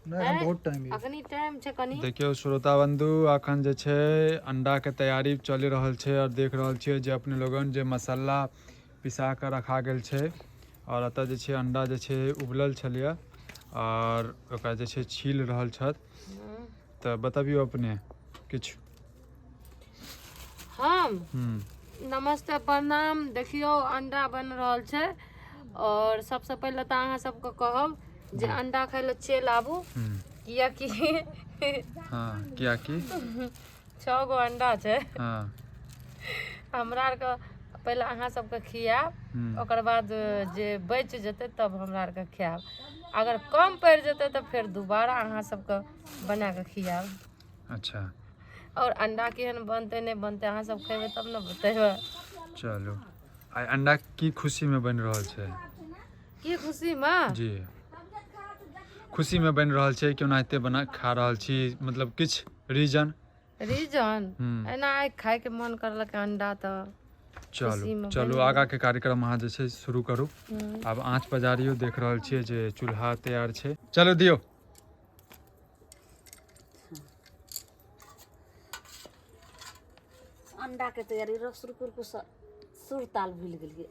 बहुत टाइम अखनी टाइम छै कनी। देखियो श्रोता बंधु अखन जे छै अंडा के तैयारी चलि रहल छै और देख रहल छियै जे अपने लोगन जे मसाला पिसा के रखा गेल छै और अतः जे छै अंडा जे छै उबलल छलियै और ओकरा जे छै छील रहल छथि। तऽ बतबियो अपने किछु। हम नमस्ते प्रणाम। देखियो अंडा बन रहल छै और सबसे पहले तो अहाँ सबके कहब जे अंडा खाय ले चलि आबू, कियाकि कियाकि 6 गो अंडा छै। हाँ हमरा आरके पहले अहाँ सबके खियाब, ओकर बाद जे बचि जेतै तब हमरा आरके खायब। अगर कम पड़ि जेतै तऽ फिर दोबारा अहाँ सबके बना के खियाब। अच्छा। और अंडा केहन बनतै नहीं बनतै अहाँ सब खेबै तब ने बतेबै। चलू आइ अंडा की खुशी में बन रहल छै? की खुशी में? जी खुशी में बन रहल छै कि ओनाहिते बना खा रहल छी, मतलब किछु रीजन? एना आइ खाय के मन करलक अंडा तऽ चलू आगा के कार्यक्रम अहाँ जे छै शुरू करू। आब आँच पजारियो देख रहल छियै जे चूल्हा तैयार छै। चलो दियो। अंडा के तैयारी शुरू कर सुर ताल भूल गेलिए।